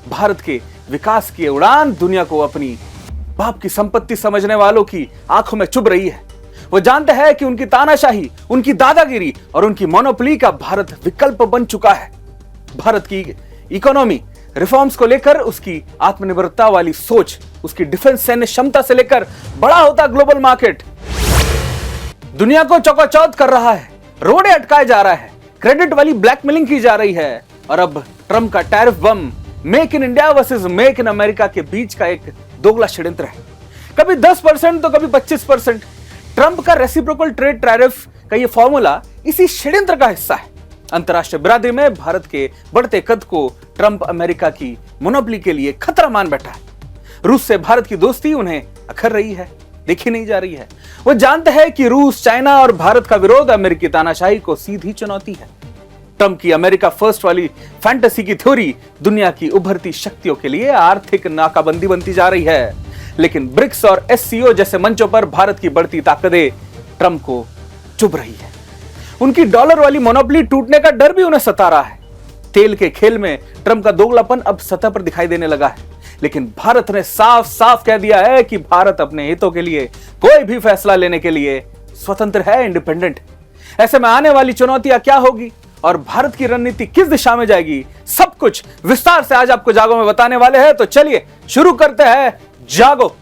भारत के विकास की उड़ान दुनिया को अपनी बाप की संपत्ति समझने वालों की आंखों में चुभ रही है। वो जानते हैं कि उनकी तानाशाही, उनकी दादागिरी और उनकी मोनोपोली का भारत विकल्प बन चुका है। भारत की इकोनॉमी रिफॉर्म्स को लेकर उसकी आत्मनिर्भरता वाली सोच, उसकी डिफेंस सैन्य क्षमता से लेकर बड़ा होता ग्लोबल मार्केट दुनिया को चौकाचौंध कर रहा है। रोडे अटकाए जा रहा है, क्रेडिट वाली ब्लैकमेलिंग की जा रही है और अब ट्रंप का tariff bomb make in India versus make in America के बीच का एक दोगला षड्यंत्र है। कभी 10% तो कभी 25%। ट्रंप का रेसिप्रोकल ट्रेड टैरिफ का यह फॉर्मूला इसी षड्यंत्र का हिस्सा है। अंतरराष्ट्रीय बिरादरी में भारत के बढ़ते कद को ट्रंप अमेरिका की मोनोपोली के लिए खतरा मान बैठा है। रूस से भारत की दोस्ती उन्हें अखर रही है, देखी नहीं जा रही है। वो जानते हैं कि रूस, चाइना और भारत का विरोध अमेरिकी तानाशाही को सीधी चुनौती है। ट्रंप की अमेरिका फर्स्ट वाली फैंटेसी की थ्योरी दुनिया की उभरती शक्तियों के लिए आर्थिक नाकाबंदी बनती जा रही है। लेकिन ब्रिक्स और एससीओ जैसे मंचों पर भारत की बढ़ती ताकतें ट्रंप को चुभ रही है। उनकी डॉलर वाली मोनोपोली टूटने का डर भी उन्हें सता रहा है। तेल के खेल में ट्रंप का दोगलापन अब सतह पर दिखाई देने लगा है। लेकिन भारत ने साफ साफ कह दिया है कि भारत अपने हितों के लिए कोई भी फैसला लेने के लिए स्वतंत्र है, इंडिपेंडेंट। ऐसे में आने वाली चुनौतियां क्या होगी और भारत की रणनीति किस दिशा में जाएगी, सब कुछ विस्तार से आज आपको जागो में बताने वाले हैं। तो चलिए शुरू करते हैं जागो।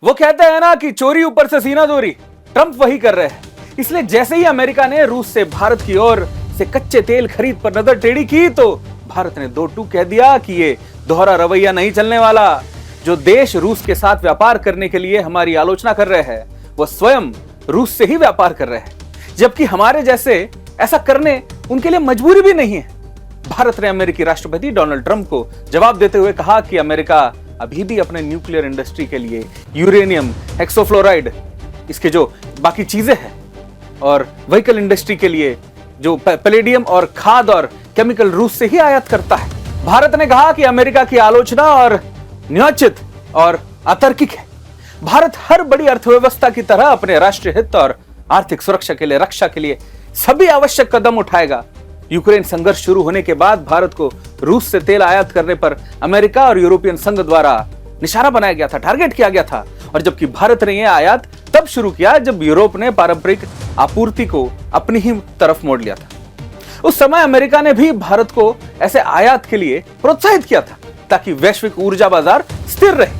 वो कहते हैं ना कि चोरी ऊपर से सीना चोरी, ट्रंप वही कर रहे हैं। इसलिए जैसे ही अमेरिका ने रूस से भारत की ओर से कच्चे तेल खरीद पर नजर टेढ़ी की तो भारत ने दो टूक कह दिया कि ये दोहरा रवैया नहीं चलने वाला। जो देश रूस के साथ व्यापार करने के लिए हमारी आलोचना कर रहे हैं वो स्वयं रूस से ही व्यापार कर रहे हैं, जबकि हमारे जैसे ऐसा करने उनके लिए मजबूरी भी नहीं है। भारत ने अमेरिकी राष्ट्रपति डोनाल्ड ट्रंप को जवाब देते हुए कहा कि अमेरिका अभी भी अपने न्यूक्लियर इंडस्ट्री के लिए यूरेनियम, हेक्सोफ्लोराइड, इसके जो बाकी चीजें हैं, और व्हीकल इंडस्ट्री के लिए जो पैलेडियम और खाद और केमिकल रूस से ही आयात करता है। भारत ने कहा कि अमेरिका की आलोचना और न्यायोचित और अतार्किक है। भारत हर बड़ी अर्थव्यवस्था की तरह अपने राष्ट्रीय हित और आर्थिक सुरक्षा के लिए, रक्षा के लिए सभी आवश्यक कदम उठाएगा। यूक्रेन संघर्ष शुरू होने के बाद भारत को रूस से तेल आयात करने पर अमेरिका और यूरोपियन संघ द्वारा निशाना बनाया गया था, टारगेट किया गया था। और जबकि भारत ने यह आयात तब शुरू किया जब यूरोप ने पारंपरिक आपूर्ति को अपनी ही तरफ मोड़ लिया था। उस समय अमेरिका ने भी भारत को ऐसे आयात के लिए प्रोत्साहित किया था ताकि वैश्विक ऊर्जा बाजार स्थिर रहे।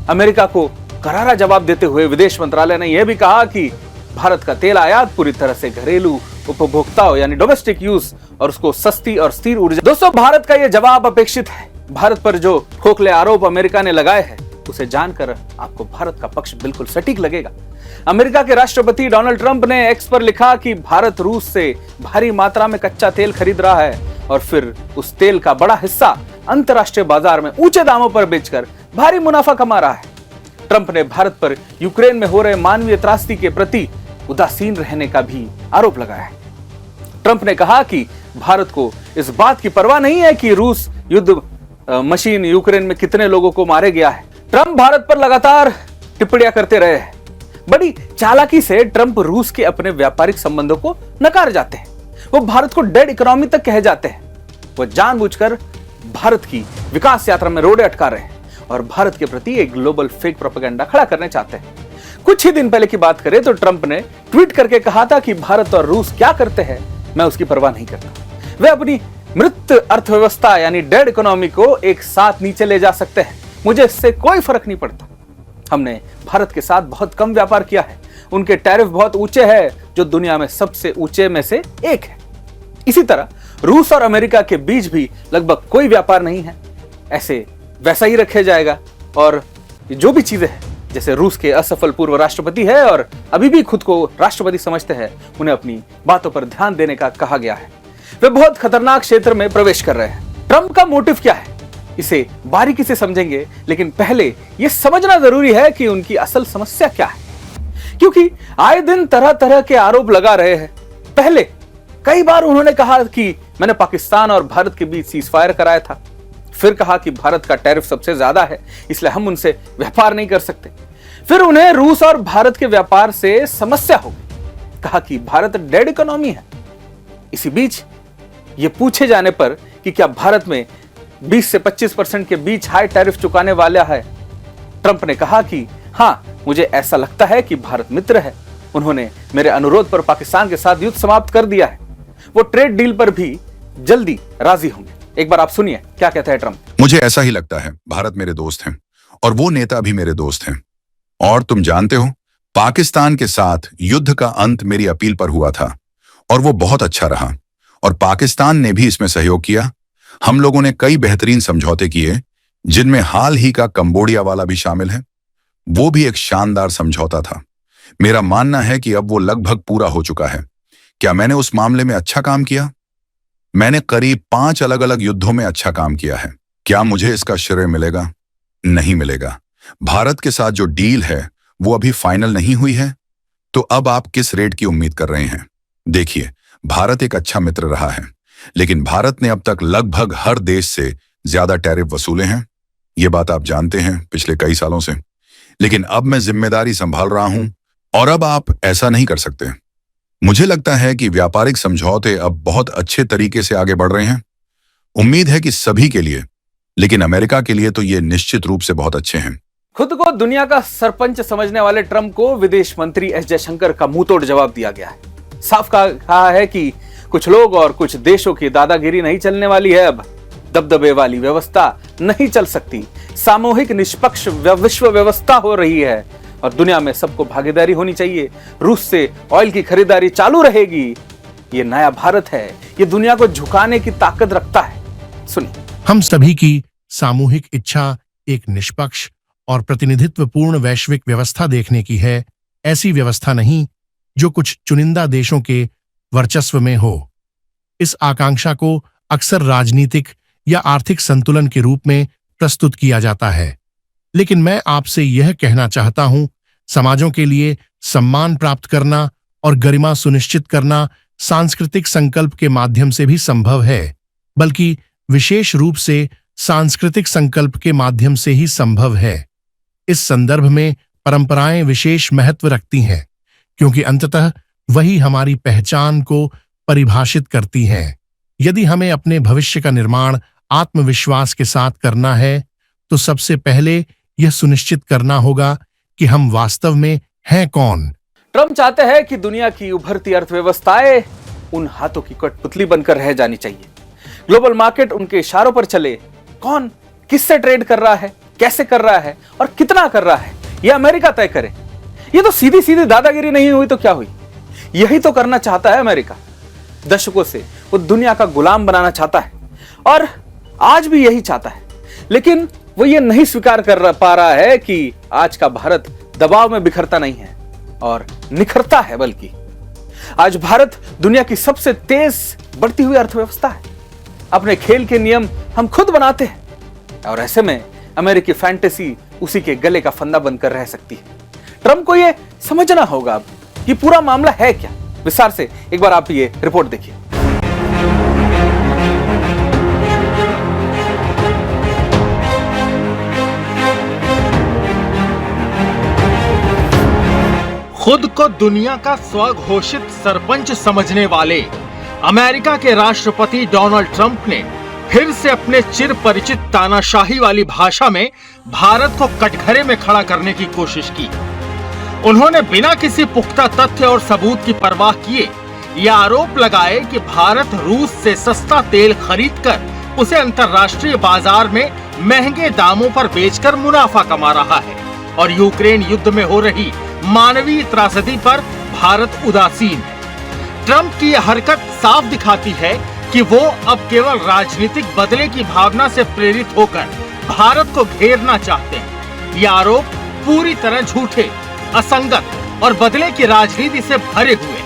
अमेरिका को करारा जवाब देते हुए विदेश मंत्रालय ने यह भी कहा कि भारत का तेल आयात पूरी तरह से घरेलू उपभोक्ताओं यानी डोमेस्टिक यूज और उसको सस्ती और स्थिर ऊर्जा। दोस्तों, भारत का यह जवाब अपेक्षित है। भारत पर जो खोखले आरोप अमेरिका ने लगाए हैं उसे जानकर आपको भारत का पक्ष बिल्कुल सटीक लगेगा। अमेरिका के राष्ट्रपति डोनाल्ड ट्रंप ने एक्स पर लिखा कि भारत रूस से भारी मात्रा में कच्चा तेल खरीद रहा है और फिर उस तेल का बड़ा हिस्सा अंतरराष्ट्रीय बाजार में ऊंचे दामों पर बेचकर भारी मुनाफा कमा रहा है। ट्रंप ने भारत पर यूक्रेन में हो रहे मानवीय त्रासदी के प्रति उदासीन रहने का भी आरोप लगाया है। ट्रंप ने कहा कि भारत को इस बात की परवाह नहीं है कि रूस युद्ध मशीन यूक्रेन में कितने लोगों को मारे गया है। ट्रंप भारत पर लगातार टिप्पणियां करते रहे हैं। बड़ी चालाकी से ट्रंप रूस के अपने व्यापारिक संबंधों को नकार जाते हैं। वो भारत को डेड इकोनॉमी तक कहे जाते हैं। वो जानबूझकर भारत की विकास यात्रा में रोड़े अटका रहे हैं और भारत के प्रति एक ग्लोबल फेक प्रोपेगेंडा खड़ा करने चाहते हैं। कुछ ही दिन पहले की बात करें तो ट्रंप ने ट्वीट करके कहा था कि भारत और रूस क्या करते हैं मैं उसकी परवाह नहीं करता। वे अपनी मृत अर्थव्यवस्था यानी डेड इकोनॉमी को एक साथ नीचे ले जा सकते हैं, मुझे इससे कोई फर्क नहीं पड़ता। हमने भारत के साथ बहुत कम व्यापार किया है, उनके टैरिफ बहुत ऊंचे हैं जो दुनिया में सबसे ऊंचे में से एक है। इसी तरह रूस और अमेरिका के बीच भी लगभग कोई व्यापार नहीं है, ऐसे वैसा ही रखा जाएगा। और जो भी चीजें हैं, जैसे रूस के असफल पूर्व राष्ट्रपति है और अभी भी खुद को राष्ट्रपति समझते हैं, उन्हें अपनी बातों पर ध्यान देने का कहा गया है। वे बहुत खतरनाक क्षेत्र में प्रवेश कर रहे हैं। ट्रंप का मोटिव क्या है? इसे बारीकी से समझेंगे, लेकिन पहले यह समझना जरूरी है कि उनकी असल समस्या क्या है, क्योंकि आए दिन तरह तरह के आरोप लगा रहे हैं। पहले कई बार उन्होंने कहा कि मैंने पाकिस्तान और भारत के बीच सीजफायर कराया था, फिर कहा कि भारत का टैरिफ सबसे ज्यादा है इसलिए हम उनसे व्यापार नहीं कर सकते, फिर उन्हें रूस और भारत के व्यापार से समस्या हो गई, कहा कि भारत डेड इकोनॉमी है। इसी बीच यह पूछे जाने पर कि क्या भारत में 20 से 25% के बीच हाई टैरिफ चुकाने वाला है, ट्रंप ने कहा कि हां, मुझे ऐसा लगता है कि भारत मित्र है, उन्होंने मेरे अनुरोध पर पाकिस्तान के साथ युद्ध समाप्त कर दिया है, वो ट्रेड डील पर भी जल्दी राजी होंगे। एक बार आप सुनिए क्या कहता है ट्रंप। मुझे ऐसा ही लगता है, भारत मेरे दोस्त हैं और वो नेता भी मेरे दोस्त हैं। और तुम जानते हो, पाकिस्तान के साथ युद्ध का अंत मेरी अपील पर हुआ था और वो बहुत अच्छा रहा और पाकिस्तान ने भी इसमें सहयोग किया। हम लोगों ने कई बेहतरीन समझौते किए, जिनमें हाल ही का कंबोडिया वाला भी शामिल है। वो भी एक शानदार समझौता था। मेरा मानना है कि अब वो लगभग पूरा हो चुका है। क्या मैंने उस मामले में अच्छा काम किया? मैंने करीब 5 अलग अलग युद्धों में अच्छा काम किया है। क्या मुझे इसका श्रेय मिलेगा? नहीं मिलेगा। भारत के साथ जो डील है वो अभी फाइनल नहीं हुई है, तो अब आप किस रेट की उम्मीद कर रहे हैं? देखिए, भारत एक अच्छा मित्र रहा है, लेकिन भारत ने अब तक लगभग हर देश से ज्यादा टैरिफ वसूले हैं। ये बात आप जानते हैं पिछले कई सालों से। लेकिन अब मैं जिम्मेदारी संभाल रहा हूं और अब आप ऐसा नहीं कर सकते। मुझे लगता है कि व्यापारिक समझौते अब बहुत अच्छे तरीके से आगे बढ़ रहे हैं। उम्मीद है कि सभी के लिए, लेकिन अमेरिका के लिए तो ये निश्चित रूप से बहुत अच्छे हैं। खुद को दुनिया का सरपंच समझने वाले ट्रंप को विदेश मंत्री एस जयशंकर का मुंहतोड़ जवाब दिया गया है। साफ कहा है कि कुछ लोग और कुछ देशों की दादागिरी नहीं चलने वाली है, अब दबदबे वाली व्यवस्था नहीं चल सकती, सामूहिक निष्पक्ष विश्व व्यवस्था हो रही है और दुनिया में सबको भागीदारी होनी चाहिए। रूस से ऑयल की खरीदारी चालू रहेगी। ये नया भारत है, ये दुनिया को झुकाने की ताकत रखता है। सुनिए। हम सभी की सामूहिक इच्छा एक निष्पक्ष और प्रतिनिधित्वपूर्ण वैश्विक व्यवस्था देखने की है, ऐसी व्यवस्था नहीं जो कुछ चुनिंदा देशों के वर्चस्व में हो। इस आकांक्षा को अक्सर राजनीतिक या आर्थिक संतुलन के रूप में प्रस्तुत किया जाता है, लेकिन मैं आपसे यह कहना चाहता हूं, समाजों के लिए सम्मान प्राप्त करना और गरिमा सुनिश्चित करना सांस्कृतिक संकल्प के माध्यम से भी संभव है, बल्कि विशेष रूप से सांस्कृतिक संकल्प के माध्यम से ही संभव है। इस संदर्भ में परंपराएं विशेष महत्व रखती हैं, क्योंकि अंततः वही हमारी पहचान को परिभाषित करती हैं। यदि हमें अपने भविष्य का निर्माण आत्मविश्वास के साथ करना है, तो सबसे पहले यह सुनिश्चित करना होगा कि हम वास्तव में हैं कौन। ट्रंप चाहते हैं कि दुनिया की उभरती अर्थव्यवस्थाएं उन हाथों की कठपुतली बनकर रह जानी चाहिए। ग्लोबल मार्केट उनके इशारों पर चले। कौन किससे ट्रेड कर रहा है, कैसे कर रहा है और कितना कर रहा है, यह अमेरिका तय करे। यह तो सीधी सीधी दादागिरी नहीं हुई तो क्या हुई? यही तो करना चाहता है अमेरिका। दशकों से वो दुनिया का गुलाम बनाना चाहता है और आज भी यही चाहता है, लेकिन वो ये नहीं स्वीकार कर पा रहा है कि आज का भारत दबाव में बिखरता नहीं है और निखरता है, बल्कि आज भारत दुनिया की सबसे तेज बढ़ती हुई अर्थव्यवस्था है। अपने खेल के नियम हम खुद बनाते हैं और ऐसे में अमेरिकी फैंटेसी उसी के गले का फंदा बनकर रह सकती है। ट्रंप को यह समझना होगा अब कि पूरा मामला है क्या। विस्तार से एक बार आप ये रिपोर्ट देखिए। खुद को दुनिया का स्वघोषित सरपंच समझने वाले अमेरिका के राष्ट्रपति डोनाल्ड ट्रंप ने फिर से अपने चिर परिचित तानाशाही वाली भाषा में भारत को कटघरे में खड़ा करने की कोशिश की। उन्होंने बिना किसी पुख्ता तथ्य और सबूत की परवाह किए यह आरोप लगाए कि भारत रूस से सस्ता तेल खरीदकर उसे अंतर्राष्ट्रीय बाजार में महंगे दामों पर बेचकर मुनाफा कमा रहा है और यूक्रेन युद्ध में हो रही मानवीय त्रासदी पर भारत उदासीन है। ट्रंप की यह हरकत साफ दिखाती है कि वो अब केवल राजनीतिक बदले की भावना से प्रेरित होकर भारत को घेरना चाहते हैं। ये आरोप पूरी तरह झूठे, असंगत और बदले की राजनीति से भरे हुए।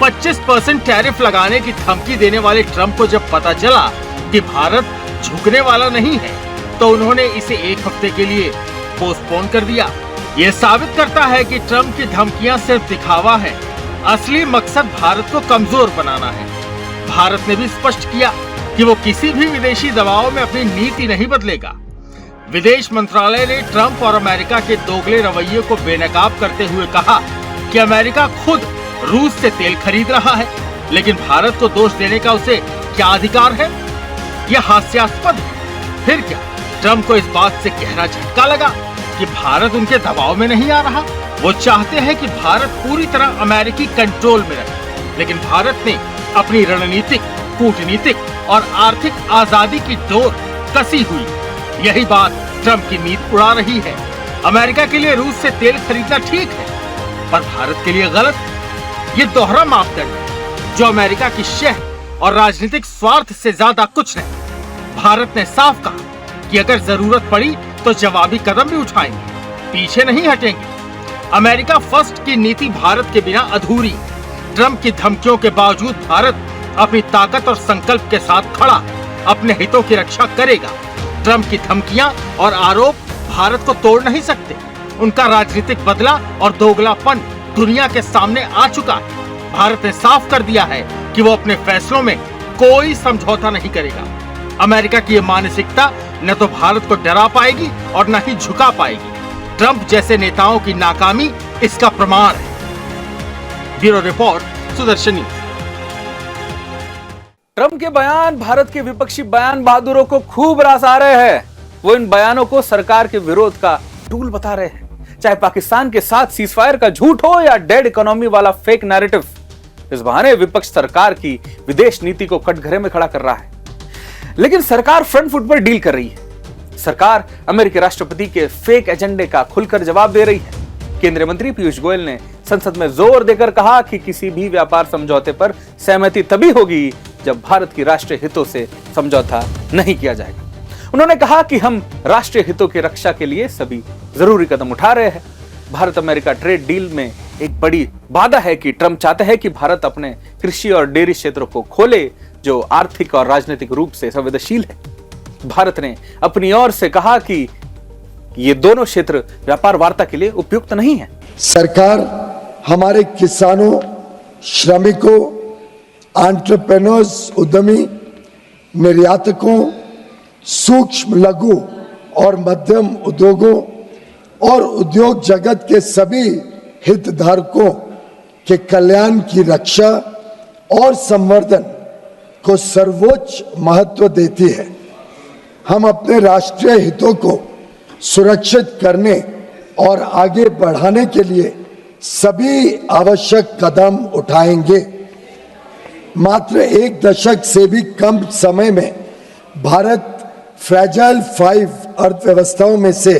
25% टैरिफ लगाने की धमकी देने वाले ट्रंप को जब पता चला कि भारत झुकने वाला नहीं है, तो उन्होंने इसे एक हफ्ते के लिए पोस्टपोन कर दिया। ये साबित करता है कि ट्रंप की धमकियां सिर्फ दिखावा है, असली मकसद भारत को कमजोर बनाना है। भारत ने भी स्पष्ट किया कि वो किसी भी विदेशी दबाव में अपनी नीति नहीं बदलेगा। विदेश मंत्रालय ने ट्रंप और अमेरिका के दोगले रवैये को बेनकाब करते हुए कहा कि अमेरिका खुद रूस से तेल खरीद रहा है, लेकिन भारत को दोष देने का उसे क्या अधिकार है? यह हास्यास्पद है। फिर क्या ट्रंप को इस बात से गहरा झटका लगा कि भारत उनके दबाव में नहीं आ रहा। वो चाहते हैं कि भारत पूरी तरह अमेरिकी कंट्रोल में रहे, लेकिन भारत ने अपनी रणनीतिक, कूटनीतिक और आर्थिक आजादी की डोर कसी हुई। यही बात ट्रंप की नींद उड़ा रही है। अमेरिका के लिए रूस से तेल खरीदना ठीक है, पर भारत के लिए गलत। ये दोहरा मापदंड है जो अमेरिका की शह और राजनीतिक स्वार्थ से ज्यादा कुछ नहीं। भारत ने साफ कहा कि अगर जरूरत पड़ी तो जवाबी कदम भी उठाएंगे, पीछे नहीं हटेंगे। अमेरिका फर्स्ट की नीति भारत के बिना अधूरी। ट्रंप की धमकियों के बावजूद भारत अपनी ताकत और संकल्प के साथ खड़ा अपने हितों की रक्षा करेगा। ट्रंप की धमकियां और आरोप भारत को तोड़ नहीं सकते। उनका राजनीतिक बदला और दोगलापन दुनिया के सामने आ चुका है। भारत ने साफ कर दिया है कि वो अपने फैसलों में कोई समझौता नहीं करेगा। अमेरिका की ये मानसिकता न तो भारत को डरा पाएगी और न ही झुका पाएगी। ट्रंप जैसे नेताओं की नाकामी इसका प्रमाण है। Bureau report, Sudarshan news. Trump के बयान भारत के विपक्षी बयान बहादुरों को खूब रासा रहे हैं। वो इन बयानों को सरकार के विरोध का टूल बता रहे हैं। चाहे पाकिस्तान के साथ सीजफायर का झूठ हो या डेड इकोनॉमी वाला फेक नैरेटिव, इस बहाने विपक्ष सरकार की विदेश नीति को कटघरे में खड़ा कर रहा है। लेकिन सरकार फ्रंट फुट पर डील कर रही है। सरकार अमेरिकी राष्ट्रपति के फेक एजेंडे का खुलकर जवाब दे रही है। केंद्रीय मंत्री पीयूष गोयल ने संसद में जोर देकर कहा कि किसी भी व्यापार समझौते पर सहमति तभी होगी जब भारत की राष्ट्रीय हितों से समझौता नहीं किया जाएगा। उन्होंने कहा कि हम राष्ट्रीय हितों की रक्षा के लिए सभी जरूरी कदम उठा रहे हैं। भारत अमेरिका ट्रेड डील में एक बड़ी बाधा है कि ट्रंप चाहते हैं कि भारत अपने कृषि और डेयरी क्षेत्रों को खोले, जो आर्थिक और राजनीतिक रूप से संवेदनशील है। भारत ने अपनी ओर से कहा कि ये दोनों क्षेत्र व्यापार वार्ता के लिए उपयुक्त नहीं है। सरकार हमारे किसानों, श्रमिकों, एंटरप्रेन्योर्स, उद्यमी, निर्यातकों, सूक्ष्म, लघु और मध्यम उद्योगों और उद्योग जगत के सभी हितधारकों के कल्याण की रक्षा और संवर्धन को सर्वोच्च महत्व देती है। हम अपने राष्ट्रीय हितों को सुरक्षित करने और आगे बढ़ाने के लिए सभी आवश्यक कदम उठाएंगे। मात्र एक दशक से भी कम समय में भारत फ्रैजाइल 5 अर्थव्यवस्थाओं में से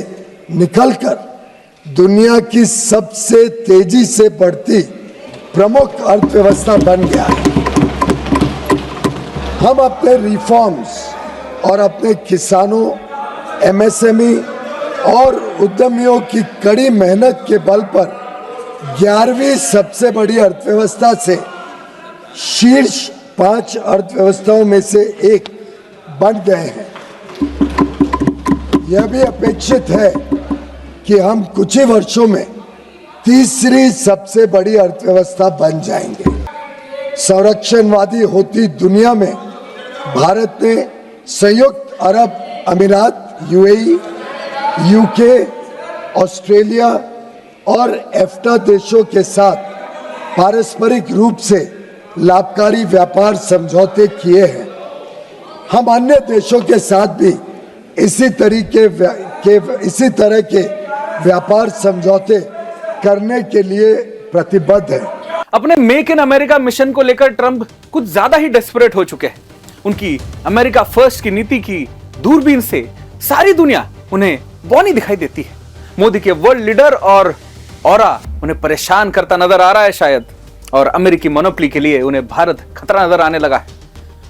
निकलकर दुनिया की सबसे तेजी से बढ़ती प्रमुख अर्थव्यवस्था बन गया है। हम अपने रिफॉर्म्स और अपने किसानों, एमएसएमई और उद्यमियों की कड़ी मेहनत के बल पर 11वीं सबसे बड़ी अर्थव्यवस्था से शीर्ष 5 अर्थव्यवस्थाओं में से एक बन गए हैं। यह भी अपेक्षित है कि हम कुछ ही वर्षों में तीसरी सबसे बड़ी अर्थव्यवस्था बन जाएंगे। संरक्षणवादी होती दुनिया में भारत ने संयुक्त अरब अमीरात, यूएई, यूके, ऑस्ट्रेलिया और एफ्टा देशों के साथ पारस्परिक रूप से लाभकारी व्यापार समझौते किए हैं। हम अन्य देशों के साथ भी इसी तरह के व्यापार समझौते करने के लिए प्रतिबद्ध हैं। अपने मेक इन अमेरिका मिशन को लेकर ट्रंप कुछ ज्यादा ही डेस्परेट हो चुके हैं। उनकी अमेरिका फर्स्ट की नीति की दूरबीन से सारी दुनिया उन्हें बौनी दिखाई देती है। मोदी के वर्ल्ड लीडर और ऑरा उन्हें परेशान करता नजर आ रहा है शायद, और अमेरिकी मोनोपोली के लिए उन्हें भारत खतरा नजर आने लगा है।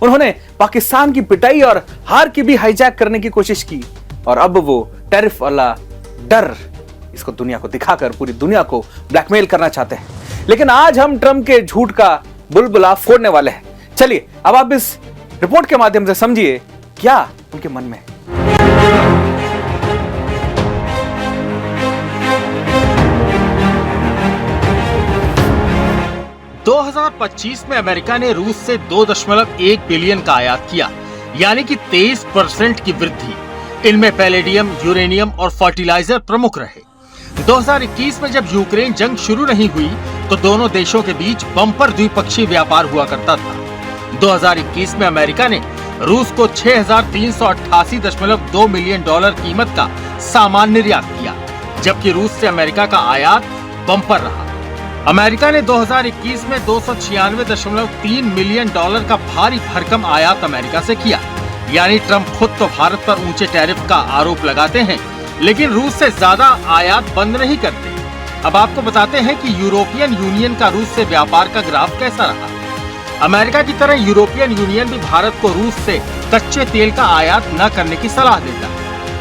उन्होंने पाकिस्तान की पिटाई और हार की भी हाईजैक करने की कोशिश की, और अब वो टैरिफ वाला डर इसको दुनिया को दिखाकर पूरी दुनिया को ब्लैकमेल करना चाहते हैं। लेकिन आज हम ट्रंप के झूठ का बुलबुला फोड़ने वाले हैं। चलिए अब आप इस रिपोर्ट के माध्यम से समझिए क्या उनके मन में है। में अमेरिका ने रूस से 2.1 बिलियन का आयात किया, यानी कि 23% की वृद्धि। इनमें पैलेडियम, यूरेनियम और फर्टिलाइजर प्रमुख रहे। 2021 में जब यूक्रेन जंग शुरू नहीं हुई तो दोनों देशों के बीच बम्पर द्विपक्षीय व्यापार हुआ करता था। 2021 में अमेरिका ने रूस को $6,388.2 मिलियन कीमत का सामान निर्यात किया, जबकि रूस से अमेरिका का आयात बम्पर रहा। अमेरिका ने 2021 में $296.3 मिलियन का भारी भरकम आयात अमेरिका से किया। यानी ट्रंप खुद तो भारत पर ऊंचे टैरिफ का आरोप लगाते हैं, लेकिन रूस से ज्यादा आयात बंद नहीं करते। अब आपको बताते हैं कि यूरोपियन यूनियन का रूस से व्यापार का ग्राफ कैसा रहा। अमेरिका की तरह यूरोपियन यूनियन भी भारत को रूस से कच्चे तेल का आयात न करने की सलाह देता है,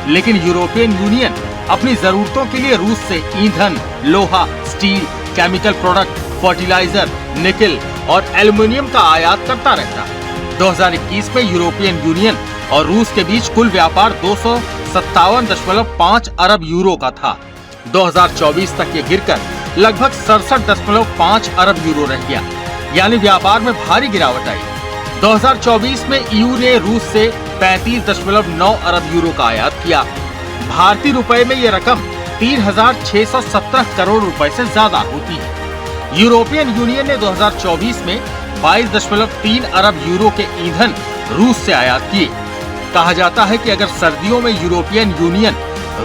लेकिन यूरोपियन यूनियन अपनी जरूरतों के लिए रूस से ईंधन, लोहा, स्टील, केमिकल प्रोडक्ट, फर्टिलाइजर, निकल और एल्युमिनियम का आयात करता रहता है। 2021 में यूरोपियन यूनियन और रूस के बीच कुल व्यापार 257.5 अरब यूरो का था। 2024 तक ये गिरकर लगभग 67.5 अरब यूरो रह गया, यानी व्यापार में भारी गिरावट आई। 2024 में ईयू ने रूस से 35.9 अरब यूरो का आयात किया। भारतीय रुपए में ये रकम 3,617 करोड़ रुपए से ज्यादा होती है। यूरोपियन यूनियन ने 2024 में 22.3 अरब यूरो के ईंधन रूस से आयात किए। कहा जाता है कि अगर सर्दियों में यूरोपियन यूनियन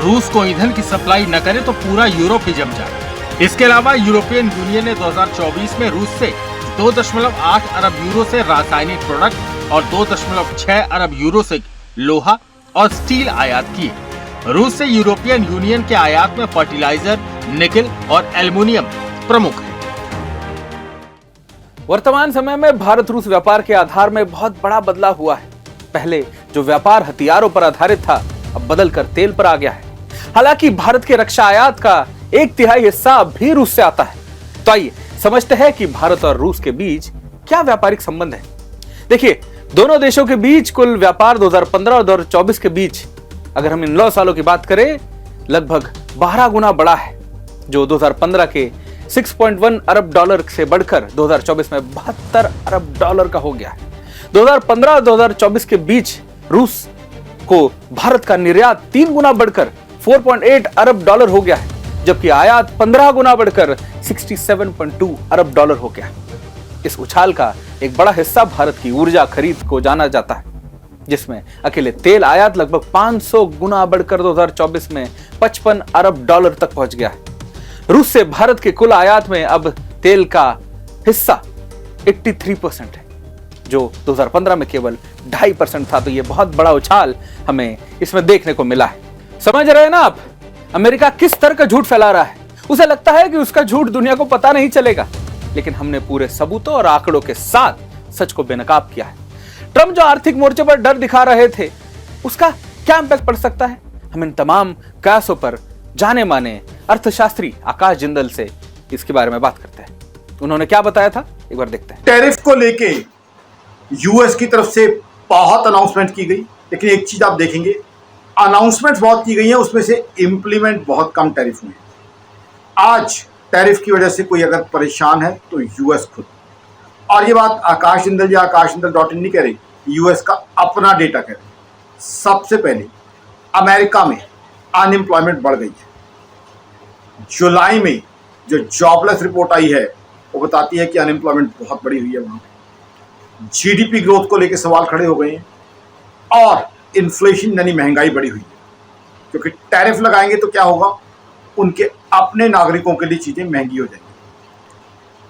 रूस को ईंधन की सप्लाई न करे तो पूरा यूरोप ही जम जाए। इसके अलावा यूरोपियन यूनियन ने 2024 में रूस से 2.8 अरब यूरो से रासायनिक प्रोडक्ट और 2.6 अरब यूरो से लोहा और स्टील आयात किए। रूस से यूरोपियन यूनियन के आयात में फर्टिलाइजर, निकल और एल्युमिनियम प्रमुख है। वर्तमान समय में भारत रूस व्यापार के आधार में बहुत बड़ा बदलाव हुआ है। पहले जो व्यापार हथियारों पर आधारित था, अब बदलकर तेल पर आ गया है। हालांकि भारत के रक्षा आयात का 1/3 हिस्सा भी रूस से आता है। तो आइए समझते हैं कि भारत और रूस के बीच क्या व्यापारिक संबंध है। देखिए, दोनों देशों के बीच कुल व्यापार 2015 और 2024 के बीच अगर हम इन 9 सालों की बात करें, लगभग 12 गुना बड़ा है, जो 2015 के 6.1 अरब डॉलर से बढ़कर 2024 में 72 अरब डॉलर का हो गया है। 2015 और 2024 के बीच रूस को भारत का निर्यात 3 गुना बढ़कर 4.8 अरब डॉलर हो गया है, जबकि आयात 15 गुना बढ़कर 67.2 अरब डॉलर हो गया है। इस उछाल का एक बड़ा हिस्सा भारत की ऊर्जा खरीद को जाना जाता है, जिसमें अकेले तेल आयात लगभग 500 गुना बढ़कर 2024 में 55 अरब डॉलर तक पहुंच गया है। रूस से भारत के कुल आयात में अब तेल का हिस्सा 83% है, जो 2015 में केवल 2.5% था। तो यह बहुत बड़ा उछाल हमें इसमें देखने को मिला है। समझ रहे हैं ना आप, अमेरिका किस तरह का झूठ फैला रहा है। उसे लगता है कि उसका झूठ दुनिया को पता नहीं चलेगा, लेकिन हमने पूरे सबूतों और आंकड़ों के साथ सच को बेनकाब किया है। ट्रंप जो आर्थिक मोर्चे पर डर दिखा रहे थे, उसका क्या इंपैक्ट पड़ सकता है, हम इन तमाम कयासों पर जाने माने अर्थशास्त्री आकाश जिंदल से इसके बारे में बात करते हैं। उन्होंने क्या बताया था, एक बार देखते हैं। टैरिफ को लेके यूएस की तरफ से बहुत अनाउंसमेंट की गई, लेकिन एक चीज आप देखेंगे, अनाउंसमेंट बहुत की गई है, उसमें से इंप्लीमेंट बहुत कम टैरिफ हुए। आज टैरिफ की वजह से कोई अगर परेशान है तो यूएस खुद। और ये बात आकाश जिंदल या आकाशजिंदल.in नहीं कह रही, यूएस का अपना डेटा कह रही। सबसे पहले अमेरिका में अनएम्प्लॉयमेंट बढ़ गई है। जुलाई में जो जॉबलेस रिपोर्ट आई है वो बताती है कि अनएम्प्लॉयमेंट बहुत बड़ी हुई है वहां पे। जीडीपी ग्रोथ को लेकर सवाल खड़े हो गए हैं और इन्फ्लेशन यानी महंगाई बढ़ी हुई है, क्योंकि टैरिफ लगाएंगे तो क्या होगा, उनके अपने नागरिकों के लिए चीजें महंगी हो जाएंगी।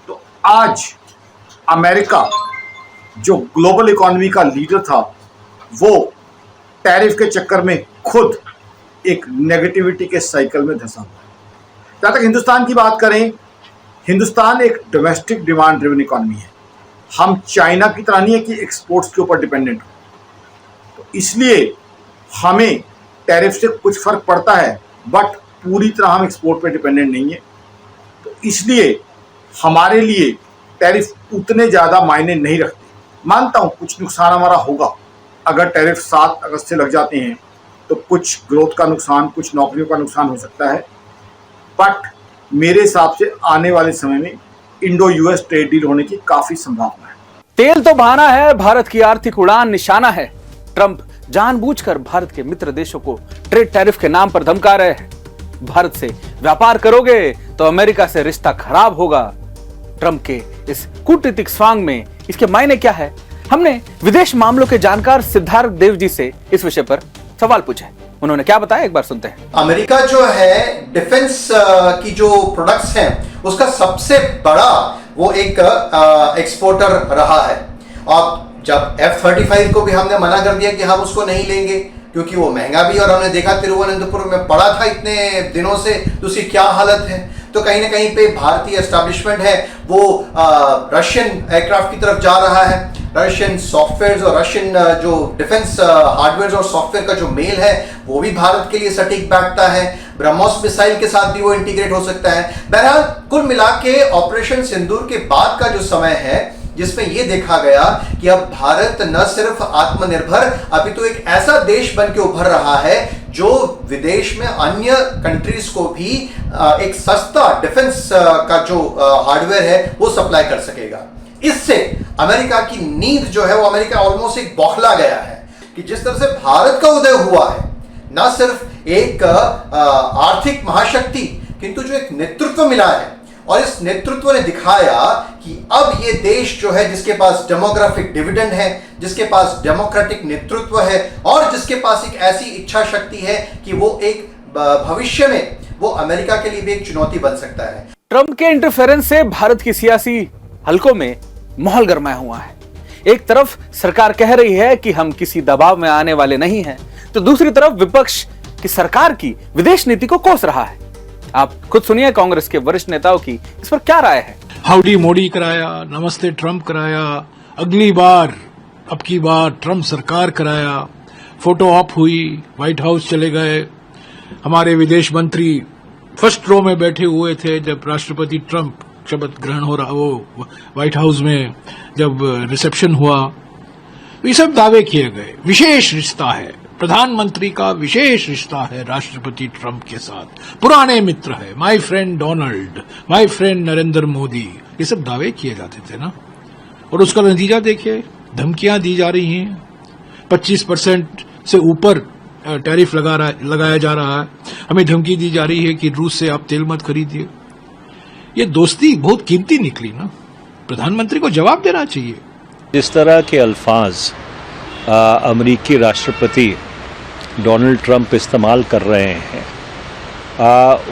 तो आज अमेरिका जो ग्लोबल इकोनॉमी का लीडर था, वो टैरिफ के चक्कर में खुद एक नेगेटिविटी के साइकिल में धंसा हुआ है। जहां तक हिंदुस्तान की बात करें, हिंदुस्तान एक डोमेस्टिक डिमांड ड्रिवन इकोनॉमी है। हम चाइना की तरह नहीं है कि एक्सपोर्ट्स के ऊपर डिपेंडेंट हो, तो इसलिए हमें टैरिफ से कुछ फर्क पड़ता है, बट पूरी तरह हम एक्सपोर्ट पे डिपेंडेंट नहीं है। तो इसलिए हमारे लिए टैरिफ उतने ज़्यादा मायने नहीं रखते। मानता हूँ कुछ नुकसान हमारा होगा, अगर टैरिफ 7 अगस्त से लग जाते हैं तो कुछ ग्रोथ का नुकसान, कुछ नौकरियों का नुकसान हो सकता है। बट मेरे हिसाब से आने वाले समय में इंडो यूएस ट्रेड डील होने की काफी संभावना है। तेल तो बहाना है, भारत की आर्थिक उड़ान निशाना है। ट्रंप जानबूझकर भारत के मित्र देशों को ट्रेड टैरिफ के नाम पर धमका रहे हैं। भारत से व्यापार करोगे तो अमेरिका से रिश्ता खराब होगा। ट्रंप के इस कूटनीतिक स्वांग में इसके मायने क्या है? हमने विदेश मामलों के जानकार सिद्धार्थ देव जी से इस विषय पर सवाल पूछे। उन्होंने क्या बताया, एक बार सुनते हैं। अमेरिका जो है डिफेंस की जो प्रोडक्ट्स हैं उसका सबसे बड़ा वो एक एक्सपोर्टर रहा है। और जब F-35 को भी हमने मना कर दिया कि हम उसको नहीं लेंगे क्योंकि वो महंगा भी, और हमने देखा तिरुवनंतपुरम में पड़ा था इतने दिनों से, तो उसकी क्या हालत है। तो कहीं ना कहीं पे भारतीय एस्टैब्लिशमेंट है वो रशियन एयरक्राफ्ट की तरफ जा रहा है। रशियन सॉफ्टवेयर और रशियन जो डिफेंस हार्डवेयर और सॉफ्टवेयर का जो मेल है वो भी भारत के लिए सटीक बैठता है। ब्रह्मोस मिसाइल के साथ भी वो इंटीग्रेट हो सकता है। बहरहाल कुल मिला के ऑपरेशन सिंदूर के बाद का जो समय है जिसमें यह देखा गया कि अब भारत न सिर्फ आत्मनिर्भर अभी तो एक ऐसा देश बन के उभर रहा है जो विदेश में अन्य कंट्रीज को भी एक सस्ता डिफेंस का जो हार्डवेयर है वो सप्लाई कर सकेगा। इससे अमेरिका की नींद जो है वो अमेरिका ऑलमोस्ट एक बौखला गया है कि जिस तरह से भारत का उदय हुआ है, न सिर्फ एक आर्थिक महाशक्ति किंतु जो एक नेतृत्व मिला है, और इस नेतृत्व ने दिखाया कि अब ये देश जो है जिसके पास डेमोग्राफिक डिविडेंड है, जिसके पास डेमोक्रेटिक नेतृत्व है और जिसके पास एक ऐसी इच्छा शक्ति है कि वो एक भविष्य में वो अमेरिका के लिए भी एक चुनौती बन सकता है। ट्रंप के इंटरफेरेंस से भारत की सियासी हलकों में माहौल गरमाया हुआ है। एक तरफ सरकार कह रही है कि हम किसी दबाव में आने वाले नहीं हैं, तो दूसरी तरफ विपक्ष की सरकार की विदेश नीति को कोस रहा है। आप खुद सुनिए कांग्रेस के वरिष्ठ नेताओं की इस पर क्या राय है। हाउडी मोदी कराया, नमस्ते ट्रंप कराया, अगली बार अब की बार ट्रंप सरकार कराया, फोटो ऑप हुई, व्हाइट हाउस चले गए। हमारे विदेश मंत्री फर्स्ट रो में बैठे हुए थे जब राष्ट्रपति ट्रंप शपथ ग्रहण हो रहा, वो व्हाइट हाउस में जब रिसेप्शन हुआ, ये सब दावे किए गए। विशेष रिश्ता है, प्रधानमंत्री का विशेष रिश्ता है राष्ट्रपति ट्रंप के साथ, पुराने मित्र है, my friend Donald, my friend Narendra Modi, ये सब दावे किए जाते थे ना। और उसका नतीजा देखिए, धमकियां दी जा रही हैं, 25% से ऊपर टैरिफ लगाया जा रहा है। हमें धमकी दी जा रही है कि रूस से आप तेल मत खरीदिए। ये दोस्ती बहुत कीमती निकली ना, प्रधानमंत्री को जवाब देना चाहिए। जिस तरह के अल्फाज अमेरिकी राष्ट्रपति डोनाल्ड ट्रंप इस्तेमाल कर रहे हैं,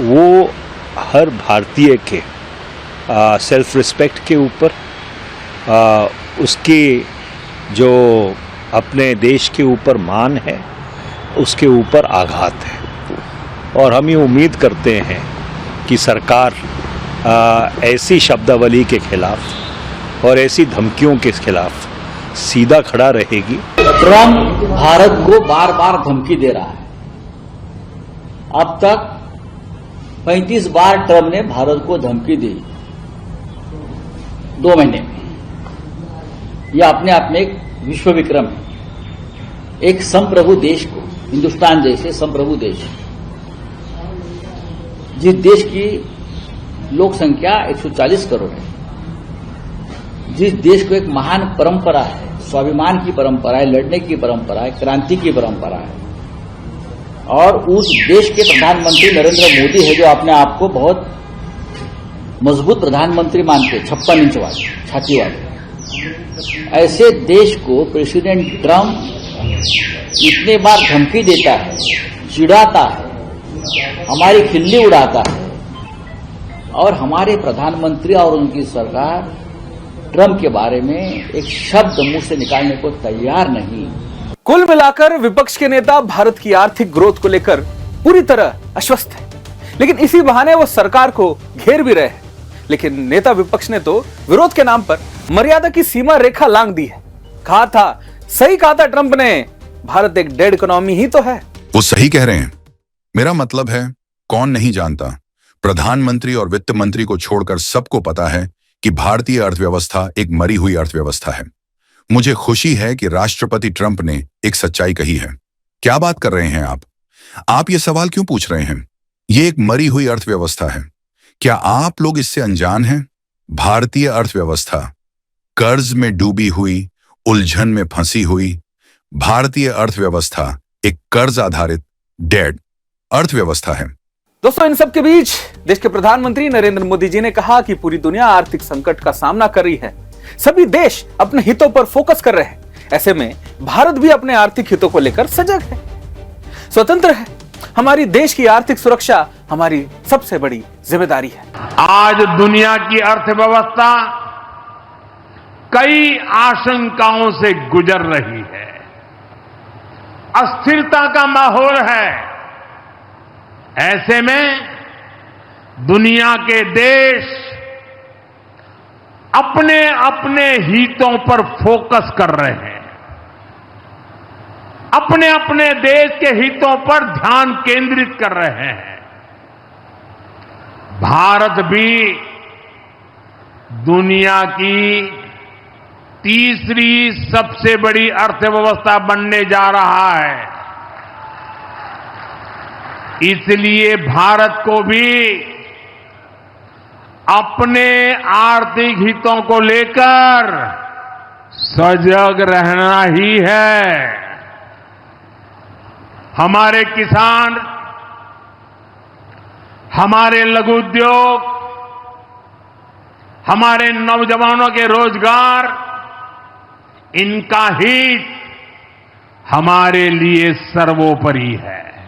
वो हर भारतीय के सेल्फ रिस्पेक्ट के ऊपर, उसकी जो अपने देश के ऊपर मान है उसके ऊपर आघात है। और हम ये उम्मीद करते हैं कि सरकार ऐसी शब्दावली के खिलाफ और ऐसी धमकियों के खिलाफ सीधा खड़ा रहेगी। ट्रंप भारत को बार बार धमकी दे रहा है। अब तक 35 बार ट्रंप ने भारत को धमकी दी 2 महीने में। यह अपने आप में एक विश्व विक्रम है। एक संप्रभु देश को, हिंदुस्तान जैसे संप्रभु देश, जिस देश की लोक संख्या 140 करोड़ है, जिस देश को एक महान परंपरा है, स्वाभिमान की परंपरा है, लड़ने की परंपरा है, क्रांति की परंपरा है, और उस देश के प्रधानमंत्री नरेंद्र मोदी है जो अपने आप को बहुत मजबूत प्रधानमंत्री मानते, 56 इंच वाले, छाती वाले, ऐसे देश को प्रेसिडेंट ट्रंप इतने बार धमकी देता है, चिढ़ाता है, हमारी खिल्ली उड़ाता है, और हमारे प्रधानमंत्री और उनकी सरकार ट्रंप के बारे में एक शब्द मुंह से निकालने को तैयार नहीं। कुल मिलाकर विपक्ष के नेता भारत की आर्थिक ग्रोथ को लेकर पूरी तरह आश्वस्त है, लेकिन इसी बहाने वो सरकार को घेर भी रहे हैं। लेकिन नेता विपक्ष ने तो विरोध के नाम पर मर्यादा की सीमा रेखा लांघ दी है। कहा था, सही कहा था ट्रंप ने, भारत एक डेड इकोनॉमी ही तो है। वो सही कह रहे हैं। मेरा मतलब है, कौन नहीं जानता, प्रधानमंत्री और वित्त मंत्री को छोड़कर सबको पता है कि भारतीय अर्थव्यवस्था एक मरी हुई अर्थव्यवस्था है। मुझे खुशी है कि राष्ट्रपति ट्रंप ने एक सच्चाई कही है। क्या बात कर रहे हैं आप? आप ये सवाल क्यों पूछ रहे हैं? ये एक मरी हुई अर्थव्यवस्था है। क्या आप लोग इससे अनजान हैं? भारतीय अर्थव्यवस्था कर्ज में डूबी हुई, उलझन में फंसी हुई। भारतीय अर्थव्यवस्था एक कर्ज आधारित डेड अर्थव्यवस्था है। दोस्तों, इन सब के बीच देश के प्रधानमंत्री नरेंद्र मोदी जी ने कहा कि पूरी दुनिया आर्थिक संकट का सामना कर रही है। सभी देश अपने हितों पर फोकस कर रहे हैं। ऐसे में भारत भी अपने आर्थिक हितों को लेकर सजग है, स्वतंत्र है। हमारी देश की आर्थिक सुरक्षा हमारी सबसे बड़ी जिम्मेदारी है। आज दुनिया की अर्थव्यवस्था कई आशंकाओं से गुजर रही है। अस्थिरता का माहौल है। ऐसे में दुनिया के देश अपने अपने हितों पर फोकस कर रहे हैं, अपने अपने देश के हितों पर ध्यान केंद्रित कर रहे हैं। भारत भी दुनिया की तीसरी सबसे बड़ी अर्थव्यवस्था बनने जा रहा है। इसलिए भारत को भी अपने आर्थिक हितों को लेकर सजग रहना ही है। हमारे किसान, हमारे लघु उद्योग, हमारे नौजवानों के रोजगार, इनका हित हमारे लिए सर्वोपरि है।